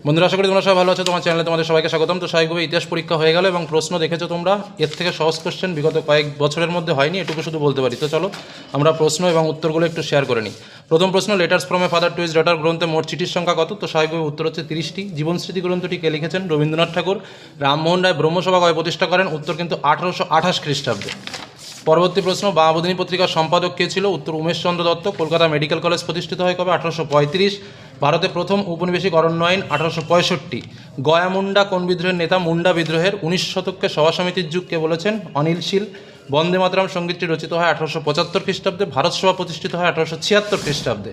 বন্ধুরা, আশা করি তোমরা সবাই ভালো আছো। তোমার চ্যানেলে তোমাদের সবাইকে স্বাগতম। তো স্বাভাবিকভাবে ইতিহাস পরীক্ষা হয়ে গেল এবং প্রশ্ন দেখেছো তোমরা। এর থেকে সহজ কোশ্চেন বিগত কয়েক বছরের মধ্যে হয়নি, এটুকু শুধু বলতে পারি। তো চলো আমরা প্রশ্ন এবং উত্তরগুলো একটু শেয়ার করে নিই। প্রথম প্রশ্ন, letters from a father to his daughter গ্রন্থে মোট চিঠির সংখ্যা কত? তো স্বাভাবিকভাবে উত্তর হচ্ছে 30টি। জীবনস্মৃতি গ্রন্থটি কে লিখেছেন? রবীন্দ্রনাথ ঠাকুর। রামমোহন রায় ব্রহ্মসভা কবে প্রতিষ্ঠা করেন? উত্তর কিন্তু 1828 খ্রিস্টাব্দে। পরবর্তী প্রশ্ন, বামাবোধিনী পত্রিকার সম্পাদক কে ছিল? উত্তর উমেশচন্দ্র দত্ত। কলকাতা মেডিকেল কলেজ প্রতিষ্ঠিত হয় কবে? 1835। ভারতে প্রথম উপনিবেশিক অরণ্য আইন 1865। গয়ামুন্ডা কোন বিদ্রোহের নেতা? মুন্ডা বিদ্রোহের। 19 শতককে সভা সমিতির যুগ কে বলেছেন? অনিল শীল। বন্দে মাতরম সঙ্গীতটি রচিত হয় 1875 খ্রিস্টাব্দে। ভারত সভা প্রতিষ্ঠিত হয় 1876 খ্রিস্টাব্দে।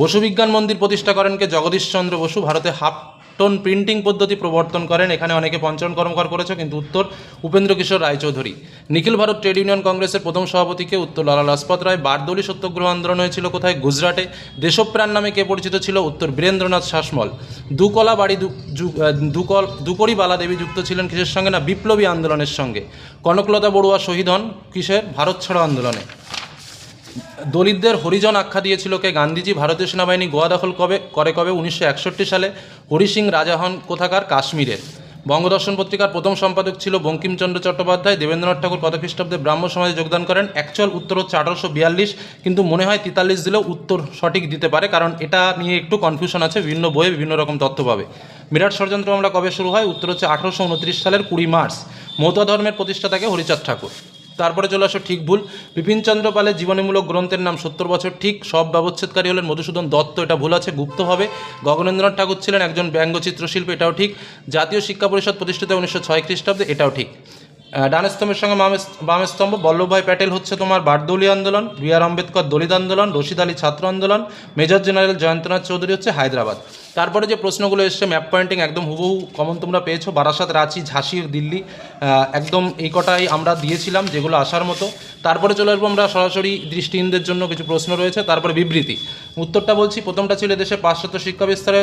বসু বিজ্ঞান মন্দির প্রতিষ্ঠা করেন কে? জগদীশচন্দ্র বসু। ভারতে হাফটন প্রিন্টিং পদ্ধতি প্রবর্তন করেন। এখানে অনেকে পঞ্চন কর্মকার করেছে, কিন্তু উত্তর উপেন্দ্র কিশোর রায়চৌধুরী। নিখিল ভারত ট্রেড ইউনিয়ন কংগ্রেসের প্রথম সভাপতিকে? উত্তর লালা লাজপত রায়। বারদৌলি সত্যাগ্রহ আন্দোলন হয়েছিল কোথায়? গুজরাটে। দেশপ্রাণ নামে কে পরিচিত ছিল? উত্তর বীরেন্দ্রনাথ শাসমল। দুকলা বাড়ি দুকড়ি বালা দেবী যুক্ত ছিলেন কিসের সঙ্গে? না, বিপ্লবী আন্দোলনের সঙ্গে। কনকলতা বড়ুয়া শহীদ হন কিসের? ভারত ছাড়ো আন্দোলনে। দলিতদের হরিজন আখ্যা দিয়েছিল কে? গান্ধীজি। ভারতীয় সেনাবাহিনী গোয়া দখল কবে 1961 সালে। হরি সিং রাজা হন কোথাকার? কাশ্মীরের। বঙ্গদর্শন পত্রিকার প্রথম সম্পাদক ছিল বঙ্কিমচন্দ্র চট্টোপাধ্যায়। দেবেন্দ্রনাথ ঠাকুর কত খ্রিস্টাব্দে ব্রাহ্ম সমাজে যোগদান করেন? অ্যাকচুয়াল উত্তর হচ্ছে 1842, কিন্তু মনে হয় 43 দিলেও উত্তর সঠিক দিতে পারে, কারণ এটা নিয়ে একটু কনফিউশন আছে। বিভিন্ন বইয়ে বিভিন্ন রকম তথ্য পাবে। বিরাট ষড়যন্ত্র মামলা কবে শুরু হয়? উত্তর হচ্ছে 1829 সালের 20 মার্চ। মতুয়া ধর্মের প্রতিষ্ঠাতাকে? হরিচাঁদ ঠাকুর। তারপরে চলে আসো ঠিক ভুল। বিপিনচন্দ্র পালের জীবনীমূলক গ্রন্থের নাম 70 বছর ঠিক। সব ব্যবচ্ছেদকারী হলেন মধুসূদন দত্ত, এটা ভুল আছে, গুপ্ত হবে। গগনেন্দ্রনাথ ঠাকুর ছিলেন একজন ব্যঙ্গচিত্রশিল্পী, এটাও ঠিক। জাতীয় শিক্ষা পরিষদ প্রতিষ্ঠিত 1906 খ্রিস্টাব্দে, এটাও ঠিক। ডান স্তম্ভের সঙ্গে বাম স্তম্ভ। বল্লভভাই প্যাটেল হচ্ছে তোমার বারদৌলি আন্দোলন। বি আর আম্বেদকর দলিত আন্দোলন। রশিদ আলী ছাত্র আন্দোলন। মেজর জেনারেল জয়ন্তনাথ চৌধুরী হচ্ছে হায়দ্রাবাদ। তারপরে যে প্রশ্নগুলো এসছে ম্যাপ পয়েন্টিং একদম হুবহু কমন তোমরা পেয়েছো। বারাসাত, রাঁচি, ঝাঁসি, দিল্লি, একদম এই কটাই আমরা দিয়েছিলাম যেগুলো আসার মতো। তারপরে চলে আসবো আমরা সরাসরি দৃষ্টিহীনদের জন্য কিছু প্রশ্ন রয়েছে। তারপরে বিবৃতি। উত্তরটা বলছি, প্রথমটা ছিল দেশে পাশ্চাত্য শিক্ষা বিস্তারে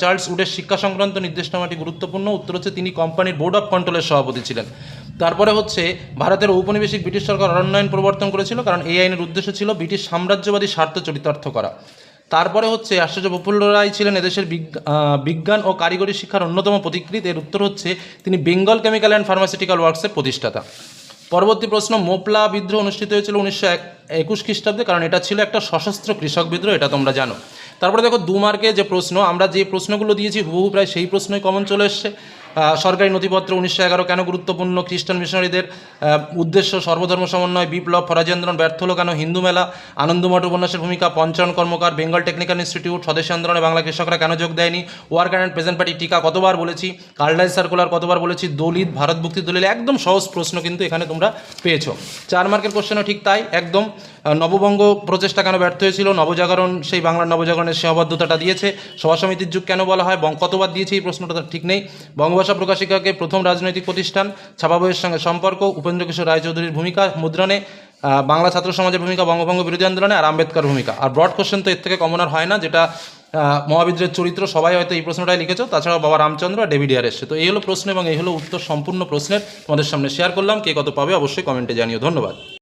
চার্লস উডের শিক্ষা সংক্রান্ত নির্দেশনামাটি গুরুত্বপূর্ণ। উত্তর হচ্ছে তিনি কোম্পানির বোর্ড অফ কন্ট্রোলের সভাপতি ছিলেন। তারপরে হচ্ছে ভারতের ঔপনিবেশিক ব্রিটিশ সরকার অরণ্য আইন প্রবর্তন করেছিল, কারণ এই আইনের উদ্দেশ্য ছিল ব্রিটিশ সাম্রাজ্যবাদী স্বার্থ চরিতার্থ করা। তারপরে হচ্ছে আশ্চর্য প্রফুল্ল রায় ছিলেন এদেশের বিজ্ঞান ও কারিগরি শিক্ষার অন্যতম পথিকৃৎ। এর উত্তর হচ্ছে তিনি বেঙ্গল কেমিক্যাল অ্যান্ড ফার্মাসিউটিক্যাল ওয়ার্কসের প্রতিষ্ঠাতা। পরবর্তী প্রশ্ন, মোপলা বিদ্রোহ অনুষ্ঠিত হয়েছিল 1921 খ্রিস্টাব্দে, কারণ এটা ছিল একটা সশস্ত্র কৃষক বিদ্রোহ, এটা তোমরা জানো। তারপরে দেখো 2 মার্কে যে প্রশ্ন, আমরা যে প্রশ্নগুলো দিয়েছি হুবহু প্রায় সেই প্রশ্নই কমন চলে এসছে। সরকারি নথিপত্র 1911 কেন গুরুত্বপূর্ণ? খ্রিস্টান মিশনারিদের উদ্দেশ্য সর্বধর্ম সমন্বয়। বিপ্লব। ফরাজি আন্দোলন ব্যর্থ হলো কেন? হিন্দু মেলা। আনন্দমঠ উপন্যাসের ভূমিকা। Panchanan Karmakar. Bengal technical institute. স্বদেশী আন্দোলনে বাংলা কৃষকরা কেন যোগ দেয়নি? Worker and peasant party. টিকা কতবার বলেছি? কার্লাইল সার্কুলার কতবার বলেছি? দলিত, ভারত মুক্তি দলিল। একদম সহজ প্রশ্ন কিন্তু এখানে তোমরা পেয়েছো। 4 মার্কের কোশ্চেনও ঠিক তাই একদম। নববঙ্গ প্রচেষ্টা কেন ব্যর্থ হয়েছিল? নবজাগরণ, সেই বাংলার নবজাগরণের সীমাবদ্ধতাটা দিয়েছে। সভা সমিতির যুগ কেন বলা হয়? কতবার দিয়েছে এই প্রশ্নটা ঠিক নেই। বঙ্গভাষা প্রকাশিকাকে প্রথম রাজনৈতিক প্রতিষ্ঠান। ছাপা বইয়ের সঙ্গে সম্পর্ক। উপেন্দ্র কিশোর রায়চৌধুরীর ভূমিকা মুদ্রণে। বাংলা ছাত্র সমাজের ভূমিকা বঙ্গভঙ্গ বিরোধী আন্দোলনে। আর আম্বেদকর ভূমিকা। আর ব্রড কোশ্চেন তো এর থেকে কমন আর হয় না, যেটা মহাবিদ্রের চরিত্র, সবাই হয়তো এই প্রশ্নটাই লিখেছো। তাছাড়াও বাবা রামচন্দ্র আর ডেভিড ইয়ার এসছে। তো এই হলো প্রশ্ন এবং এই হলো উত্তর। সম্পূর্ণ প্রশ্নের তোমাদের সামনে শেয়ার করলাম। কে কত পাবে অবশ্যই কমেন্টে জানিও। ধন্যবাদ।